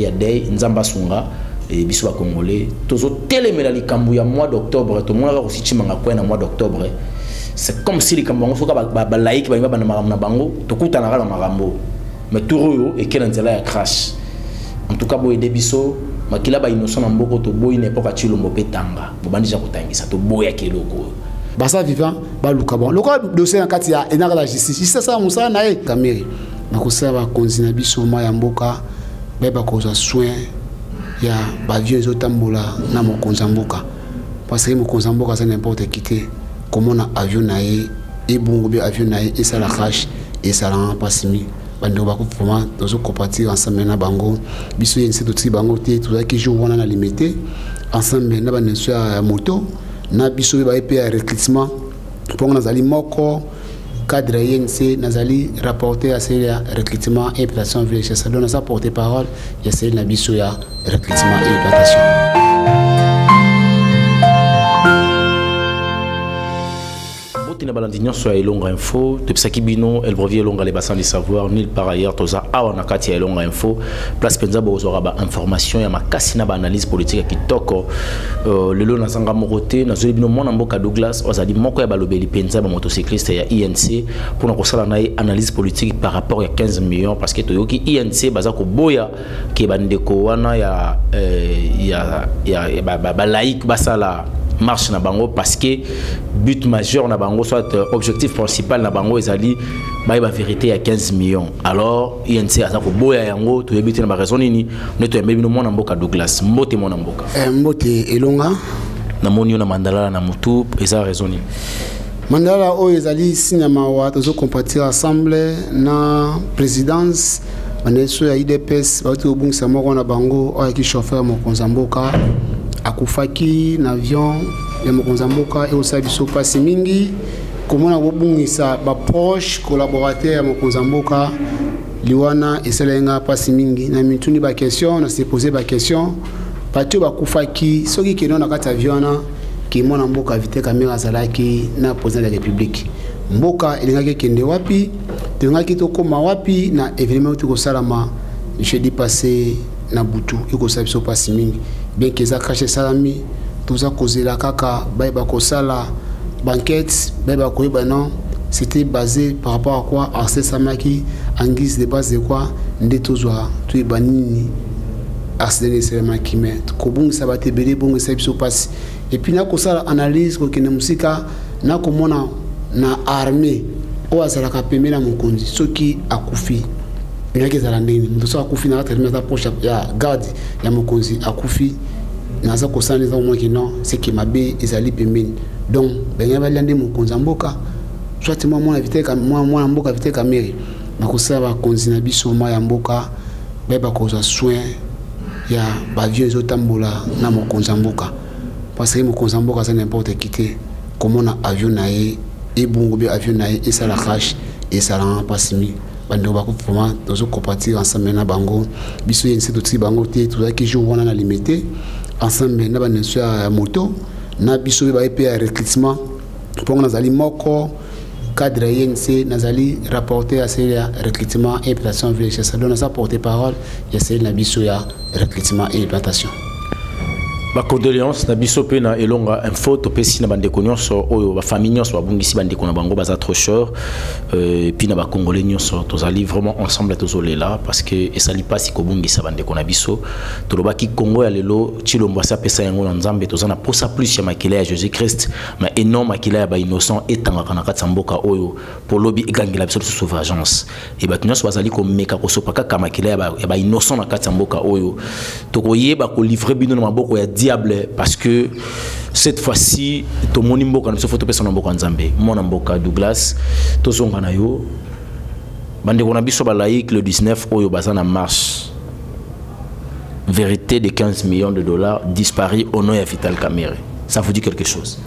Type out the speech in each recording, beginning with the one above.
Il y a des Nzamba Sunga et Bissou Congolais. Tozo téléméla likambu ya mois d'octobre. Tout le monde va aussi chimanga quoi na mois d'octobre. C'est comme si les kambango soka ba laïque ba na maramna bango. Tokuta na la marambo. Mais tout et quel intérêt à crash. En tout cas, boy Debiso, makila ba innocent mboko to boy n'importe chilo mopetanga. Bobandi ja kotangisa to boy ya keloko. Basa vivant ba luka bon. Loko dossier en katia enaka la justice. Si ça musa na e kameri. Makosa ba konzina biso ma ya mboka ba koza soin ya ba vieux otambola na mokonza mboka. Parce que mokonza mboka ça n'importe qui te comment na avion na e bongo bi avion na e ça la crash et ça la pasimi. Bando ba ko vraiment dozo compartir ensemble na bango biso yense to bango te tout ça qui joue wana na limité ensemble na ba neso ya moto na biso ba EP recrutement pour nazali moko cadre yense nazali rapporter à ces recrutement et implantation village ça donne ça porter parole ya c'est na biso ya recrutement et implantation. Na balandignon soit Elonga Info de Psakibino El Brevier Elonga les bassins du savoir nul par ailleurs toza awana kati Elonga Info place penza bozora ba information ya makasi na ba analyse politique ki toko le lo na sanga moroté na zoli bino mona mboka Douglas ozali moko ya balobeli penza ba motocycliste ya INC pour na kosala na analyse politique par rapport à 15 millions parce que toyoki INC baza ko boya ke bandeko wana ya ba laïque basala marche na bango parce que but majeur na bango soit objectif principal na bango ezali ba vérité à 15 millions alors INC aza ko boya yango to yebiti na ba raison nini neto ya mbino mona mboka Douglas mbote mona mboka mbote Elonga na moni na mandala na mutu eza raison nini mandala o ezali signama wa tozo compatir ensemble na présidence baneso ya IDPS ba to bungisa moko na bango o ki chauffeur mokonza mboka akufaki na avion ya mokonza mboka et osabi so pasi mingi komona bobungisa ba proche collaborateur ya mokonza mboka liwana eselenga pasi mingi na mituni ba question na se poser ba question patio bakufaki soki keno na kati avion na ki mona mboka vite kamera zalaki na président de la République mboka elingaki kende wapi tengaki to koma wapi na événement to salama jeudi passé na butu iko sabi so pasi mingi bien que ça cache salami tout ça causé la kaka ba ko sala banquette ba ko non c'était basé par rapport à quoi Arsène Samaki en guise de base de quoi ndetozwa tu banini Arsène Samaki mais ko bungi sabate belé bungi sabi so pasi et puis na ko sala analyse ko kene musika na ko mona na armée o azala ka pemela mokonzi soki akufi ngaki za landini mtoto akufi na termina poche ya garde ya mokonzi akufi naza kosana za mwa kino c'est que mabe ezali pembeni donc benga balande mokonza mboka soit moi vite ka moi mboka vite kamere makosaba konzi na biso ma ya mboka beba koza soin ya ba vieux otambola na mokonza mboka parce que mokonza mboka ça n'importe qui te comment na avion na e bongo bi avion na e ça la crash et ça la pasimi bando ba ko vraiment dozo compartir ensemble na bango biso yense to bango te tout ça qui joue wana na limité ensemble na ba neso ya moto na biso ba EP recrutement pour nazali moko cadre yense nazali rapporter à ces recrutement et implantation village ça donne ça porter parole ya c'est na biso ya recrutement et implantation. Ba condoléances na biso pe na Elonga Info to pesi na bandeko nyonso oyo ba famille nyonso babungisi bandeko na bango baza trop cher et puis na ba congolais nyonso tozali vraiment ensemble tozolela parce que esali pasi ko bungisa bandeko na biso to lobaki Congo ya lelo chilombo sa pesa yango na nzambe tozana posa plus ya makila ya Jésus Christ ma énorme makila ya ba innocent etanga kana katsamboka oyo pour lobi egangela biso sous sauvagence et ba nyonso bazali ko meka ko sopaka kama makila ya ba innocent na katsamboka oyo to koyeba ko livrer bino na maboko ya diable parce que cette fois-ci to moni mboka na photo pesa na mboka nzambe mona mboka Douglas to zonga na yo bande ko na biso ba laïque le 19 oyo bazana marche vérité de 15 millions de dollars disparu au nom de Vital Kamerhe ça vous dit quelque chose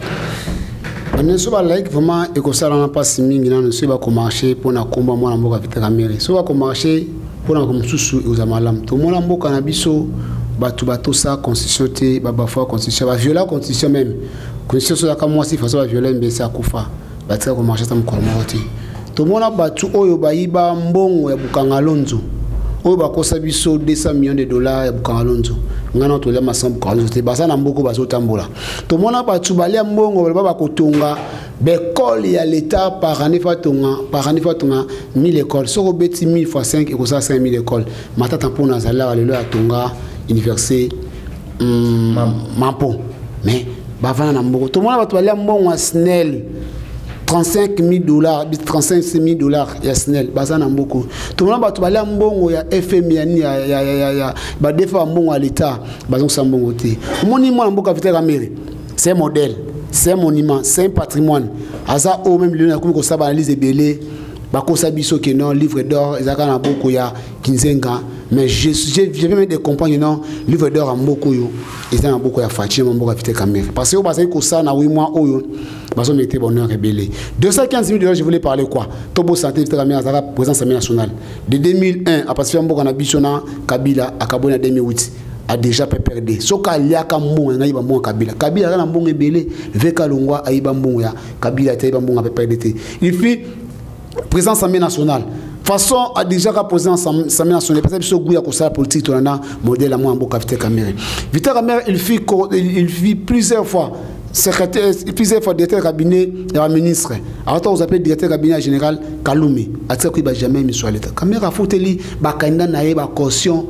bande so ba laïque vraiment e ko sala na passe mingi na so ba ko marcher pour na komba mona mboka Vital Kamerhe so ba ko marcher pour na ko mususu uzamalam to mona mboka na biso bato ça constitution te babafa constitution ba violer constitution même constitution so ka moi si façon ba violer mbese akufa batika ko marcher tam kolomoti to mona bato oyo bayiba mbongo ya bukanga lonzo oyo bakosa biso 200 millions de dollars ya bukangalonzo ngana to lema sans bukangalonzo te basa na mboko bazotambola to mona batu balia mbongo baba bakotonga l'école ya l'état par année fatonga 1000 écoles soko beti 1000 fois 5 et ça 5000 écoles matata mpona zala lelo atonga université mampo mais bavana na mboko to mona batu balia mbongo ya SNEL 35 000 dollars, 35 000 dollars, ya SNEL, baza na mboko. Tout le monde va aller à mbongo ya FMI, ba defa mbongo à l'État, bazon sa mbongo te. Monument mboko vite ramere, c'est un modèle, c'est un monument, c'est un patrimoine. Asa au même lieu comme ça ba analyse belé, ba ko sabiso que non livre d'or, ezaka na mboko ya Kinzenga, mais j'ai même des compagnes non livre d'or en mboko yo, ezaka na mboko ya Fatima mboko vite ramere. Parce que bazai ko ça na 8 mois oyo. Baso mettait bonheur rebellé. 215 000 dollars, je voulais parler quoi? Tobo santé, la présence nationale. De 2001, à partir de Mbokana Kabila, à Kabona 2008, a déjà perdu. Soka liaka mbongo na iba mbongo Kabila. Kabila na mbongo rebellé, veka longwa a iba mbongo ya Kabila ta iba mbongo a perdu. Il fait présence nationale. Façon a déjà posé en Samé national. Parce que ce goût a la politique, tu en as modèle à moi en Boka Vita Kamere. Vita Kamere, il fit plusieurs fois. Secrétaire, plusieurs fois directeur cabinet de la ministre. Alors, vous appelez directeur cabinet général Kaloumi. A-t-il qu'il va jamais mis sur l'État? Kamera faut-il candidat naïe, caution,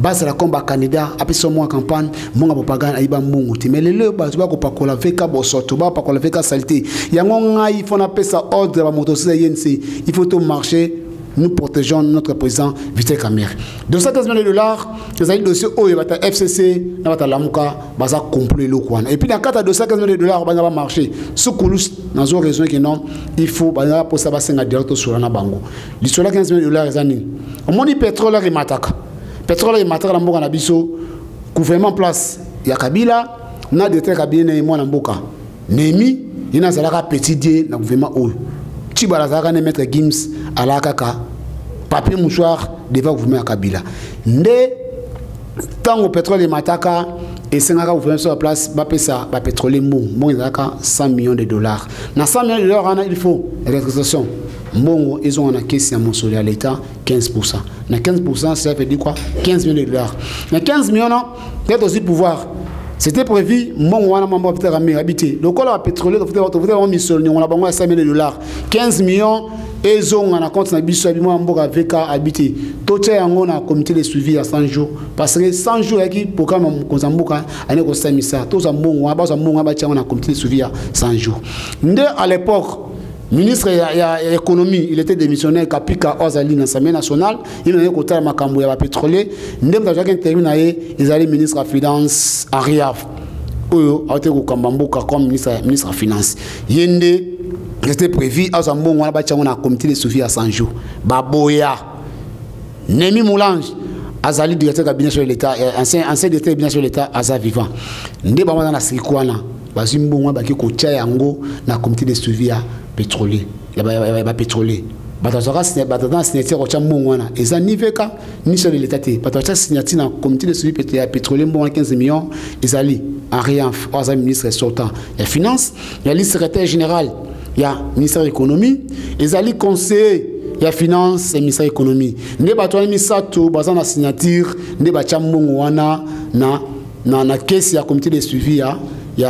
base la combat candidat, après son mois campagne, mon propagande, aïba mongote. Mais les deux, tu vas pas qu'on la fait qu'à bossoto, pas qu'on la fait qu'à saleté. Il y a un il faut appeler ça ordre de la motocyclette. Il faut tout marcher. Nous protégeons notre président Vita Kamere. 215 000 dollars, les amis dossiers oh, il va être FCC, il va être Lamuka, il va compléter le coin. Et puis dans le cas de 215 000 dollars, il va marcher. Ce Koulous, dans une raison que non, il faut pour ça passer un direct sur la bango. L'histoire 15 000 dollars, les amis. Au moins, le pétrole est mataka. Pétrole est mataka, la mboka na biso, gouvernement place. Il y a Kabila, on a des traits cabinet et moi na mboka. Nemi, il y a un petit dieu dans le gouvernement haut. Chibarazaka ne mettre Gims à la kaka papier mouchoir devant le gouvernement Kabila. Ndé tant au pétrole et mataka et 5 ans gouvernement sur la place va payer ça va pétrole bon il y a 100 millions de dollars. Dans 100 millions de dollars il faut restriction. Bon ils ont en caisse à mon à l'État 15%. Dans 15% ça veut dire quoi? 15 millions de dollars. Dans 15 millions il y a aussi pouvoir. C'était prévu, mon wana mambo peut habiter. Donc on a pétrolier, on a mis sur on a bango 5 millions de dollars. 15 millions et zone on a compte na biso abimo mboka veka habiter. Toche yango na comité de suivi à 100 jours parce que 100 jours qui programme konzamboka ane ko samisa. Toza mbongo abaza mbongo abacha na comité de suivi à 100 jours. Ndé à l'époque ministre de l'économie, il était démissionnaire Kapika Ozali dans l'Assemblée nationale, il a côté de Makambo ya pétrolier, ndem da chacun terminé ils allaient ministre de finance Ariaf. Oyo a été Kambamboka comme ministre de finance. Yende c'était prévu à Zambon on a bâti un comité de suivi à 100 jours. Baboya Nemi Moulange Azali directeur cabinet sur l'État, ancien directeur cabinet sur l'État Aza vivant. Ndé ba na Sirikwana, bazimbo ba ki ko tia yango na comité de suivi à pétrolier. Il y a pétrolier. Batazora signature au Chamongwana. Et ça n'y fait qu'à ni sur l'État. Batazora signature dans le comité de suivi pétrolier 15 millions. Et ça lit en rien. Aux ministres sortant. Il y a finance, il y a le secrétaire général, il y a le ministère de l'économie, et ça lit conseiller. Il y a finance et ministère de l'économie. Ne batons mis ça tout, basant la signature, ne batons Mongwana na caisse il y a comité de suivi il y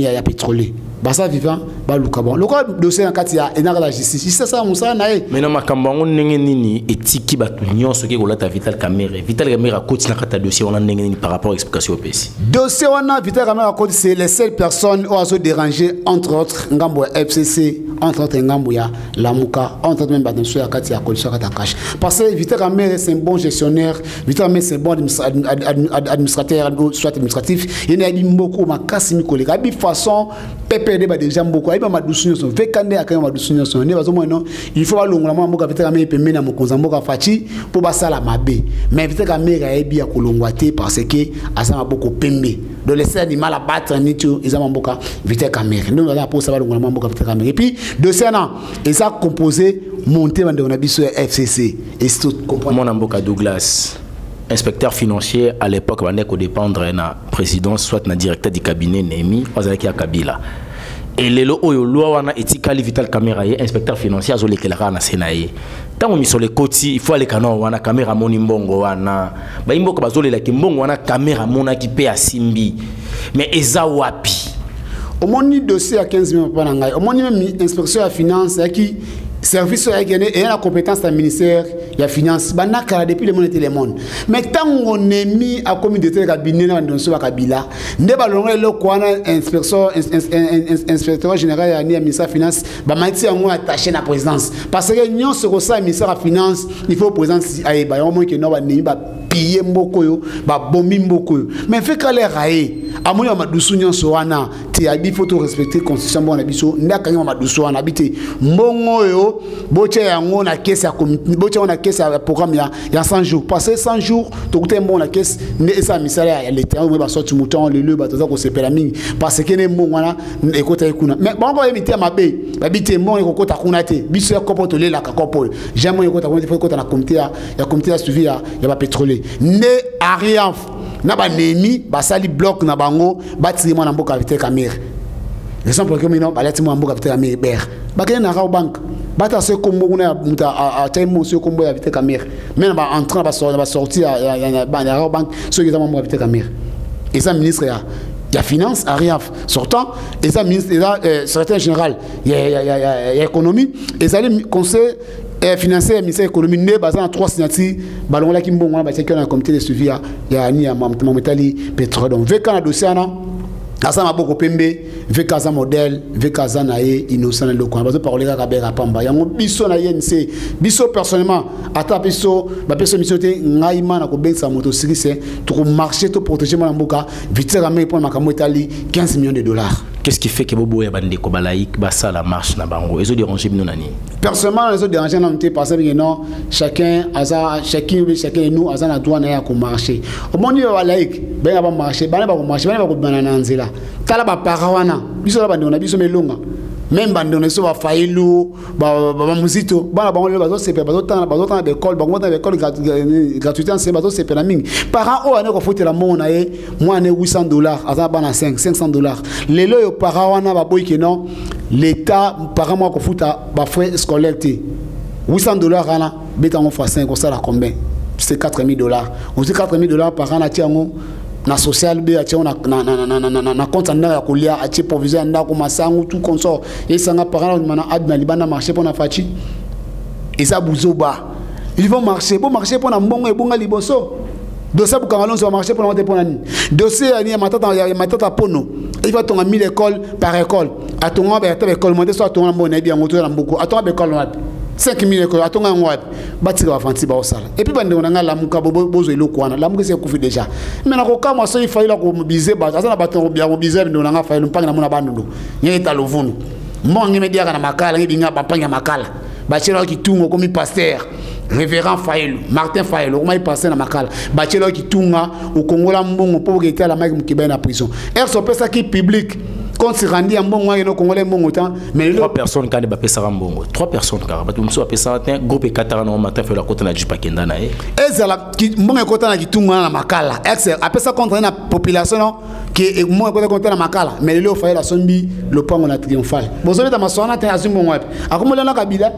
a pétrolier. Basa vivant ba lukabon. Le cas dossier en katia enara la justice. C'est ça musa na e. Mais na makambango ndenge nini etiki batu nyonso ke kolata Vital Kamere. Vital Kamere a côté na kata dossier on a ndenge nini par rapport à explication au PC. Dossier on a Vital Kamere a côté c'est les seules personnes qui ont se dérangé entre autres ngambo FCC, entre autres ngambo ya Lamuka, entre autres même badenso ya katia coalition kata cash. Parce que Vital Kamere c'est un bon gestionnaire, Vital Kamere c'est un bon administrateur soit administratif, il y a beaucoup makasi mi collègue. Abi façon PPD ba déjà beaucoup aiba madusunyo so vekande akaya madusunyo so ne bazo mono il faut balongula mboka Vital Kamere pembe na mokonza mboka fachi pour basala mabe mais Vital Kamere ebi ya kolongwa te parce que asama beaucoup pembe de laisser animal à battre ni tu ezama mboka Vital Kamere nous on a pour ça balongula mboka Vital Kamere et puis de ça non et ça composé monter bande on a biso FCC et tout comprendre mon mboka Douglas inspecteur financier à l'époque on est dépendre na présidence soit na directeur du cabinet Nemi Ozaki à Kabila et lelo oyo loi wana etikali Vital Caméra ye inspecteur financier azo lekelaka na senaye tango misole koti il faut aller kana wana caméra moni mbongo wana ba imboka bazolela ki mbongo wana caméra mona ki pe asimbi mais eza wapi au moni dossier à 15 millions pa na ngai au moni même inspection ya finance qui service et la compétence du ministère de la finance depuis le monde était le monde mais tant on est mis à communauté de cabinet dans le Kabila ne balongé le kwana inspecteur général de la ministère de la finance ba mati en attaché à la présidence parce que nous sur ça ministère de la finance il faut présence ay ba au moins que non ba ni ba piller mboko yo ba bombi mboko yo mais fait que les raé amoni ma dusunyo so wana ti abi faut respecter constitution bona biso ndaka ngoma maduso wana habité mbongo yo boche yango na caisse ya comité boche on a caisse ya programme ya 100 jours passer 100 jours to kuté mbongo na caisse ne esa misala ya l'état on ba sorti mouton le ba toza ko sepela mingi parce que ne mbongo wana ekota ekuna mais bongo éviter mabe babité mbongo ekota kuna te biso ya kopo to lela ka kopo jamais ekota kuna faut ekota na comité ya suivi ya ba pétrolier ne rien na ba nemi ba sali bloc na bango batiri mwana mboka Vital Caméra raison pour que mino ba lati mwana mboka Vital Caméra ber ba kene na bank bata se kombo kuna muta a taimo se kombo ya Vital Caméra mais ba entrer ba sortir ya bank ceux qui sont mwana Vital Caméra et ça ministre ya finance rien sortant et ça ministre secrétaire général ya économie et ça le conseil financier ministère économie né basé en 3 signatures balon la kimbongo ba teke na comité de suivi ya ni ya Mametali pétrole donc veka na dossier na asa maboko pembe veka za modèle veka za nae innocent le ko bazo parler ka bera pamba yango biso na yense biso personnellement ata biso ba biso misote ngaima na ko bensa moto sirise to marché to protéger mon mboka Vital Caméra pour makambo etali 15 millions de dollars. Qu'est-ce qui fait que bobo ya bande ko balaik ba ça la marche na bango ezo déranger bino nani personnellement les autres déranger na parce que non chacun de nous a na droit na ya ko marcher au monde ya balaik ben ba marcher ba ko marcher ba ko banana nzela tala ba parawana biso la bande on a biso melonga même bande on so ba failu ba muzito ba ba on bazo sepe bazo tana d'école ba ngota d'école gratuité c'est bazo sepe na mingi parents o ane ko fotela mo na ye moi ne $800 asa ba na $500 lelo yo parawana ba boy que non l'état parents moi ko futa ba frais scolaire $800 ana beta on fa 5 ça la combien c'est $4000 on dit $4000 par an ati yango na social be ati on na compte na kolia ati provision na ko masangu tout consort et sanga par an mana adna libana marché pour na fachi et ça buzoba ils vont marcher pour na mbongo e bonga liboso dossier pour kangalon sur marché pour monter pour nani dossier ya matata pono il va tomber 1000 écoles par école à ton école monter soit ton mbona bien moto na mboko à ton école 5000 écoles à ton ngwap bati va fanti ba osala et puis bande on nga la muka bozo eloko wana la muka c'est kufi déjà mais na ko kama so il fallait la ko mobiliser ba ça na bato bien mobiliser ndo nga fa mpanga na mona bandu nyeta lovunu mongi media kana makala ngi binga bapanga makala bachelo ki tungo komi pasteur révérend Faïlou Martin Faïlou comment il passait na makala bachelo ki tunga au Congo la mbongo pour que la mec mkiba na prison er so pesa ki public quand c'est rendu en bon moyen au Congolais bon temps mais 3 personnes quand ba pesa mbongo 3 personnes car ba tumso pesa groupe 4 na matin fait la côté na jipa kenda na ezala ki mbongo kota na kitunga na makala ex apesa contre na population qui mbongo kota contre na makala mais le Faïlou la sombi le pango na triomphal bozo ta masona ta azumbo wapi akomola na kabila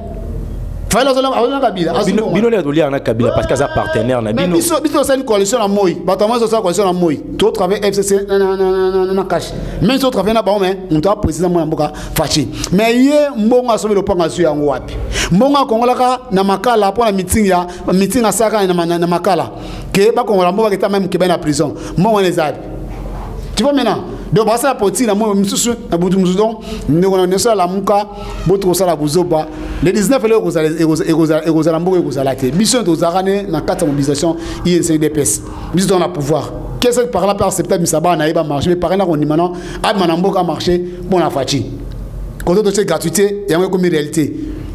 bino le dolia na Kabila parce que ça partenaire na bino biso c'est une coalition na moi batama ça coalition na moi tout travail FCC na cash même tout travail na ba mais on doit président mo mboka fachi mais yé mbonga sobe le panga su yango wapi mbonga kongola ka na makala pour la meeting à saka na makala que ba kongola mboka kita même ke ba na prison mbonga les aide tu vois maintenant donc ça la politique na moi msusu na butu msusu donc ne ça la muka botro ça la buzoba le 19 la mboka ekozala te biso tozarane na kata mobilisation INCDPS biso dans la pouvoir qu'est-ce que par là par acceptable misaba na iba marché mais par là on dit maintenant admana mboka marché bon la fachi quand on doit gratuité et comme réalité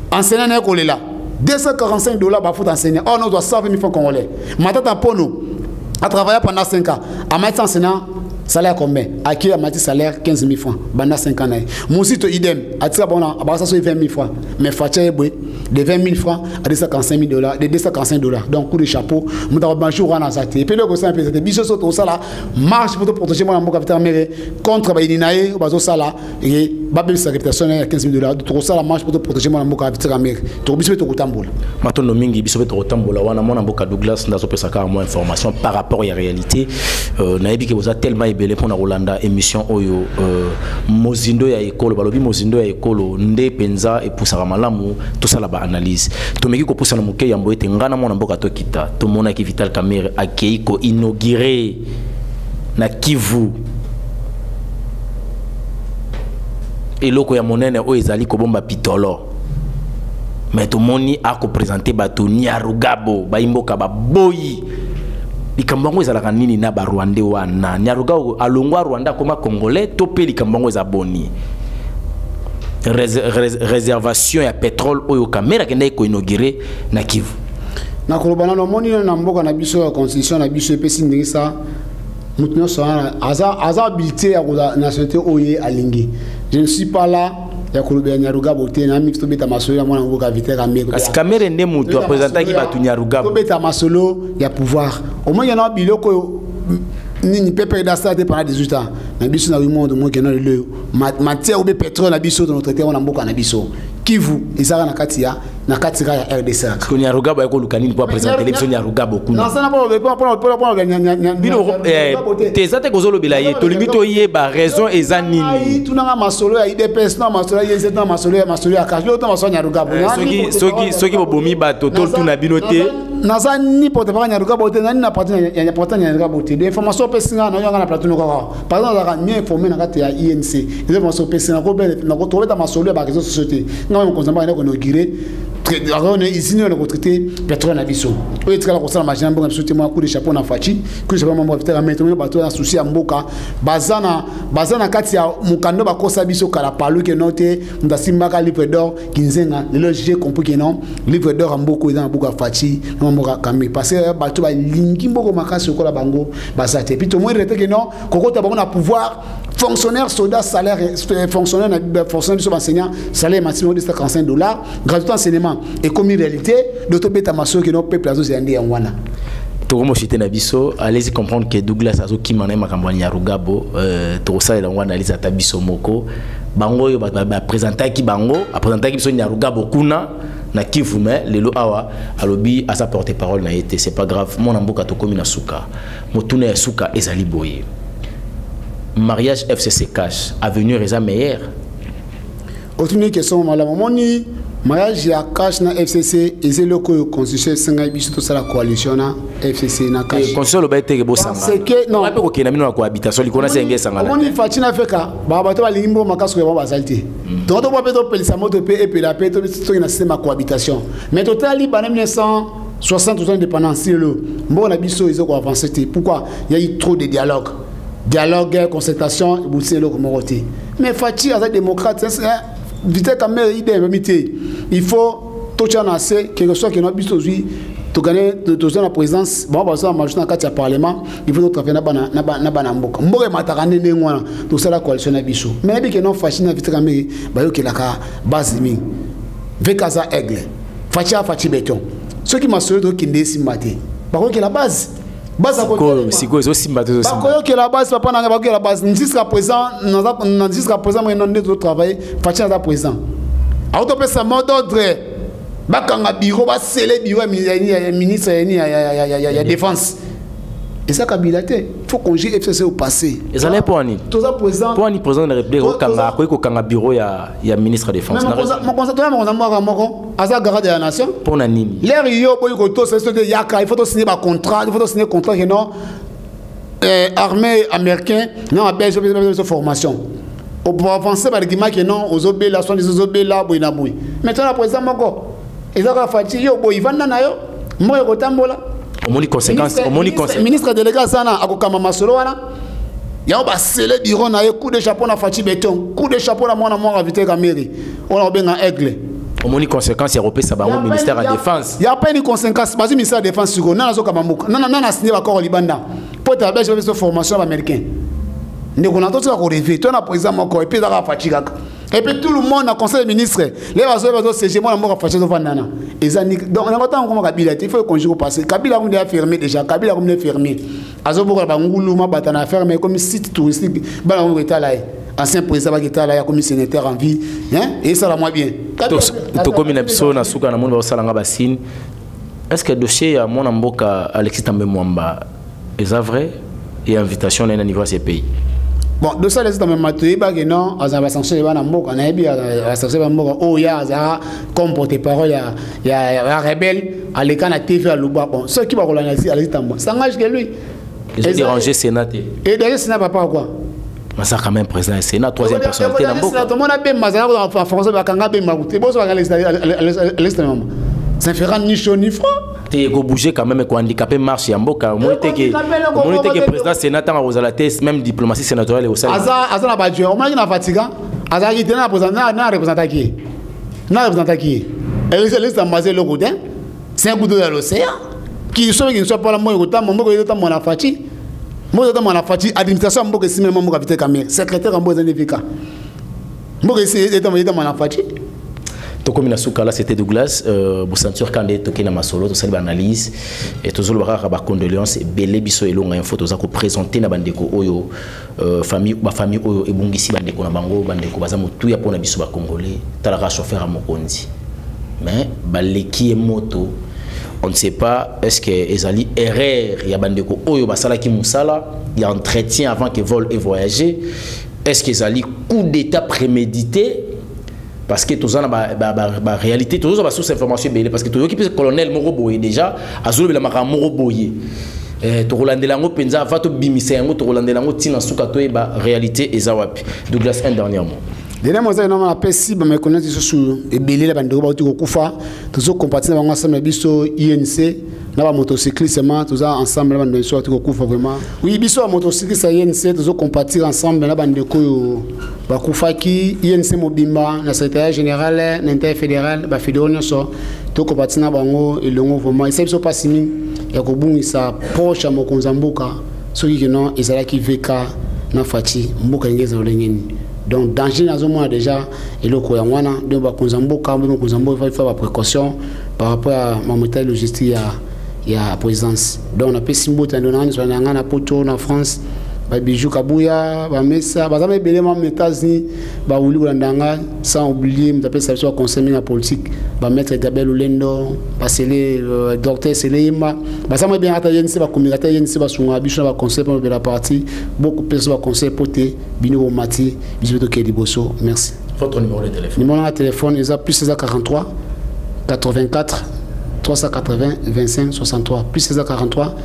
enseignant na ko lela $245 ba faut enseigner oh non doit 120 000 francs congolais matata pono a travaillé pendant 5 ans à mettre enseignant salaire combien à qui a mati salaire 15 000 francs banda 5 ans mon site idem à tira bon à ça soit 20 000 francs mais fatia de 20 000 francs à $245 000 de $245 donc coup de chapeau mon bonjour on a ça et puis le conseil peut-être biso so to ça là marche pour te protéger mon mboka Vital Caméra contre ba ininae bazo sala et babel sa réputation ya $15,000 to ça la marche pour te protéger mon mboka vitera mer to biso to kutambola matondo mingi biso to kutambola wana mona mboka Douglas ndazo pesa ka moins information par rapport à la réalité na yebi que vous a tellement ébélé pour na Rolanda émission oyo mozindo ya ekolo balobi mozindo ya ekolo nde penza et poussa malamu tout ça la ba analyse to meki ko poussa na moke yambo ete ngana mona mboka to kita to mona ki Vital Kamerhe akei ko inaugurer na Kivu eloko ya monene o ezali ko bomba pitolo mais to moni a ko présenter bato Nyarugabo ba imboka ba boyi likambango ezalaka nini na ba Rwandais wana Nyarugabo alongwa Rwanda koma congolais to pe likambango ezaboni réservation ya pétrole oyo Kamerhe kenda ko inaugurer na Kivu na kolobana no moni na mboka na biso ya constitution na biso epesi ndingisa mutu nyonso aza habilité ya nationalité oyo alingi. Je ne suis pas là ya kolobela Nyarugabo te na mixto beta masolo ya mwana mboka Vital Kamerhe kasi Kamerhe nde mutu représenter ki batu Nyarugabo to beta masolo ya pouvoir au moins yana biloko ni pepe d'asta te pendant 18 ans na biso na monde mo ke na le matière ou pétrole na biso dans notre terre na mboka na biso Kivu ezaka na kati ya RDC ko Nyarugabo yako lukanini pour présenter l'émission Nyarugabo kuna non ça n'a pas bino tezate kozolo bilaye to limito yeba raison eza nini tunanga masolo ya IDPS na masolo ya IZ na masolo ya Kajlo to masolo Nyarugabo soki bobomi bato to tuna bino te naza ni porte pas Nyarugabo te nani na parti ya porte Nyarugabo te information pesinga na yanga na plateau ko par exemple la mieux informé na kati ya INC les informations pesinga ko bel na ko trouver ta masolo ya ba réseaux société ngam ko zamba na ko nogire on est ici nous on traité pétrole na biso o etikala ko sala machine mbonga biso te mo coup de chapeau na fachi coup de chapeau mo Vital Kamerhe to bato na souci ya mboka bazana kati ya mukando ba kosa biso kala palu ke note ndasimbaka livre d'or kinzenga le j'ai compris que non livre d'or mboko dans mboka fachi na mboka Kamerhe parce que bato ba lingi mboko makasi ko la bango bazate puis to mo rete que non kokota bango na pouvoir fonctionnaire soldat salaire fonctionnaire sur enseignant salaire maximum de $145 gratuit enseignement et comme réalité d'autres bêta maso que nos peuple azo zandi en wana to comme cité na biso allez-y comprendre que Douglas azo ki mana makambo Nyarugabo to ça la wana aliza tabiso moko bango yo ba présenter ki bango a présenter ki biso Nyarugabo kuna na Kivu mais lelo awa alobi asa porter parole na été c'est pas grave mon amboka to komi na suka motuna ya suka ezali boye mariage FCC cash avenir est meilleur autre question malama moni mariage ya cash na FCC et le ko constitution singa biso to sala coalition na FCC na cash constitution lo ba été bo sanga c'est que non pas ko kena mino ko habitation li kona senge sanga la moni fatina feka ba ba to ba limbo makaso ko ba salté donc to ba pe to pelisa moto pe et pe la pe to na système cohabitation mais total ba 1960 ans d'indépendance le bon na biso ils ont avancé pourquoi il y a eu trop de dialogue, concertation, et le communauté. Mais Fatih, as démocrate, Vital Kamerhe, il faut tout chancer, quelque chose qui n'a pas aujourd'hui, tu gagnes la présidence, bon, parce que la majorité dans le Parlement, il faut travailler na banamboka. Mboka matakane ngwana, tout ça la coalition na biso. Mais bien que non Fatih na Vital Kamerhe, ba yo ke la ka base mi. Vekaza aigle. Fatih béton. Ceux qui m'a sauvé qui ndesi maté. Ba ko ke la base. Siko zo simbato zo simbato que la base papa na ba que la base jusqu'à présent moi non de travail Fatih na présent auto pesa mot d'ordre bakanga bureau ba sele bureau ministre ya défense et ça Kabila te faut qu'on gère FCC au passé et ça l'est pour ani tout ça présent pour ani président de la République ko kanga bureau ya ministre de défense mon constateur moko asa garde de la nation pour nani l'air yo boy ko to c'est de yaka il faut signer un contrat que non armée américain non a besoin de formation pour avancer par argument que non aux obéla sont des obéla boy na boy maintenant la président moko ezaka Fatih yo boy vanda na yo moyo ko tambola omoni conséquence ministre délégué sana akokama masolo wana ya ba sele bureau na ye coup de chapeau na Fatih béton coup de chapeau na mwana Vital Kamerhe on a benga aigle omoni conséquence européenne ça bango ministère de défense il y a pas une conséquence basi ministère de défense sur na zo kama muka na signé accord libanda pour ta belle formation américain ndeko na to ko rêver to na président moko et puis da Fatih kaka et puis tout le monde a conseil ministre les bazo CG moi na Fatih zo vandana ezani donc on a tant comme Kabila il faut conjuguer passer Kabila comme déjà fermé Kabila comme fermé azo boko ba ngulu ma batana fermé comme site touristique ba on est là ancien président qui était là, il y a commis sénateur en vie, hein, et ça la moins bien. To comme une personne na suka na monde ba salanga basine. Est-ce que le dossier à mon amboka Alexis També Mwamba est vrai et invitation à un anniversaire pays? Bon, de ça, les États membres, non, ils ont sanctionné les Namboka, on a bien sanctionné les Namboka. Oh, il y a comme porte-parole, il y a rebelle, à l'écran à TV à Louba. Bon, ceux qui vont relancer à l'État, ça engage que lui. Ils ont dérangé le Sénat. Et derrière le Sénat, papa, quoi? Mais ça, quand même, président du Sénat, troisième personnalité. Tout le monde a bien mazala en français, mais quand on a bien magoté, bon, ça va aller à l'État membre. Ça fait rendre ni chaud ni froid. Tu es bouger quand même, quoi, handicapé marche, il y a un beau cas. Moi, que le président sénateur a osé la thèse, même diplomatie sénatoriale est au sein. Aza n'a pas dû. On m'a dit na fatiga. Aza qui était là représentant qui? Na représentant qui? Elle est ambassade le côté. C'est un coup de l'océan. Qui sont qui ne sont pas là moi autant mon mot est mon affachi. Moi autant mon affachi administration mon que si même mon capitaine Camille secrétaire en besoin d'efficace. Moi que c'est est mon affachi. Comme il a souka là c'était Douglas vous sentir quand est toqué na masolo to sali analyse et to zolo ba condoléances et belé biso elonga info to za ko présenter na bandeko oyo famille oyo ebungisi bandeko na bango bandeko baza mutu ya pona biso ba congolais talaka chauffeur à mokonzi mais baleki moto on ne sait pas est-ce que ezali erreur ya bandeko oyo basala ki musala il y a entretien avant que vol et voyager est-ce que ezali coup d'état prémédité. Parce que tout ça, la réalité, tout ça, la source d'information, parce que tout le colonel Moroboye déjà, Azul la Mara Moroboye. Tu Roland Delango Penza, va te bimiser, tu Roland Delango Tina Soukato, la réalité est Zawapi. Douglas, un dernier mot. Dernièrement, on a appelé si me connaître sur et belé la bande de Kufa, tous ceux compatis dans ensemble biso INC, na motocycliste tout ça ensemble la bande de sur Kufa vraiment. Oui, biso motocycliste INC, tous ceux compatis ensemble la bande de ko ba Kufa qui INC Mobimba, na secrétaire général, l'interfédéral, ba fédération so to compatis na bango et longo vraiment, et ça biso pas simi ya ko bungisa proche à Mokonzamboka, ceux qui non ezala qui VK na fati mboka ngeza olengeni. Donc, danger dans un déjà, et le Koyamwana, donc, il faut avoir précaution par rapport à ma méthode logistique et à la présidence. Donc, on a fait Simbo, on a Poto en France, Bijou Kabouya, Messa, on a belé les États-Unis, sans oublier, on a fait ça sur le conseil de la politique, maître Gabriel Oulendo, le docteur Selema, ça m'a bien attaqué, c'est pas communicateur, c'est pas son habitude, va conseil pour la partie, beaucoup de personnes vont conseiller poté, Bino Mati, Bisou Kedi Bosso, merci. Votre numéro de téléphone. Numéro de téléphone, il y a plus 43 84 380 25 63, plus 43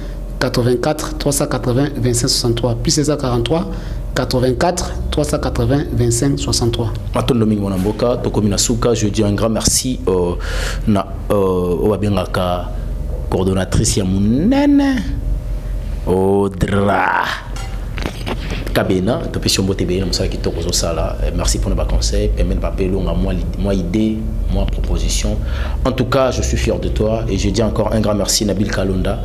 84 380 25 63, puis 43 84 380 25 63. Maton Domingue Monamboka, Tokomina Souka, je dis un grand merci na Oabengaka coordonnatrice ya Mounene Audra Kabena, Topession Botebe, qui tokozo sala. Merci pour nos conseils, permet de papier long à moi idée, moi proposition. En tout cas, je suis fier de toi et je dis encore un grand merci Nabil Kalonda.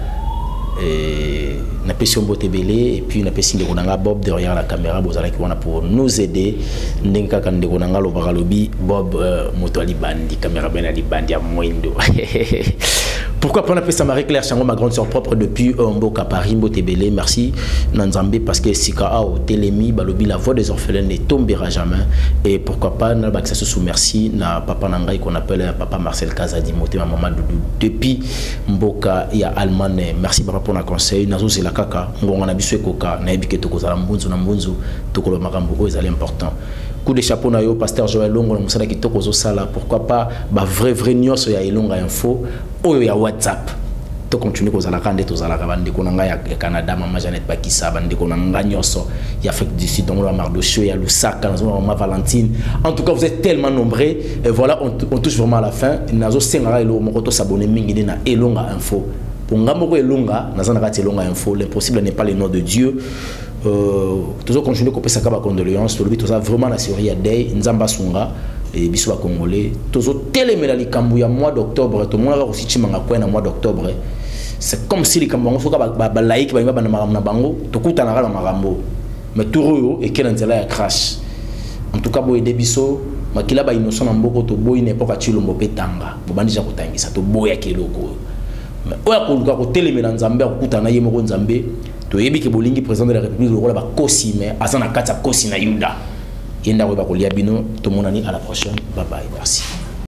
Et na pession Botebele et puis na pession de Gonanga Bob derrière la caméra bozala qui pour nous aider ndenga kan de Gonanga lo bakalobi Bob moto ali bandi caméra ben ali bandi à moindo. Pourquoi pas on appelle ça Marie-Claire Chango, ma grande sœur propre depuis Mboka Paris, Mbotebele, merci Nanzambé parce que Sika au Télémi, Balobi, la voix des orphelins ne tombera jamais. Et pourquoi pas, n'a pas que ça se sous merci, na papa Nangaï qu'on appelle papa Marcel Kazadi, Moté, ma maman Doudou, depuis Mboka, il y a Allemagne, merci papa pour le conseil, Nazo c'est la caca, on a bisoué coca, na ebike toko za mbunzu na mbunzu, toko le marambo, c'est important. Coup de chapeau na yo pasteur Joël Longo na musala kitoko zo sala, pourquoi pas ba vrai nyonso ya Elonga info oyo ya WhatsApp to continue ko zala kande to zala kabande ko nanga ya Canada mama Janet Bakissa bande ko nanga nyonso ya Afrique du Sud donc la Mardochio ya Lusaka na Valentine. En tout cas vous êtes tellement nombreux et voilà on touche vraiment à la fin nazo sengara elo moko to s'abonner mingi na Elonga info pour ngamoko Elonga nazana kati Elonga info l'impossible n'est pas le nom de Dieu. Toujours continuer à faire des condoléances, tout ça vraiment la série à Day, Nzamba Sunga et Bissou Congolais. Toujours téléméla les Kambouya mois d'octobre, tout le monde a aussi chimanga quoi mois d'octobre. C'est comme si les Kambouya faut que laïque va na maramna bango, tout coûte na la marambo. Mais tout et quel intérêt crash. En tout cas, boy Bissou, makila ba innocent na mboko to boy n'importe quoi chilombo petanga. Bobandi ja kutangisa to boy akeloko. Mais oya ko téléméla Nzamba kuta na yemo Nzambe. To yebi ke bolingi président de la République le rôle ba kosi mais azana kata kosi na Yuda yenda ko ba kolia bino to monani à la prochaine, bye bye, merci.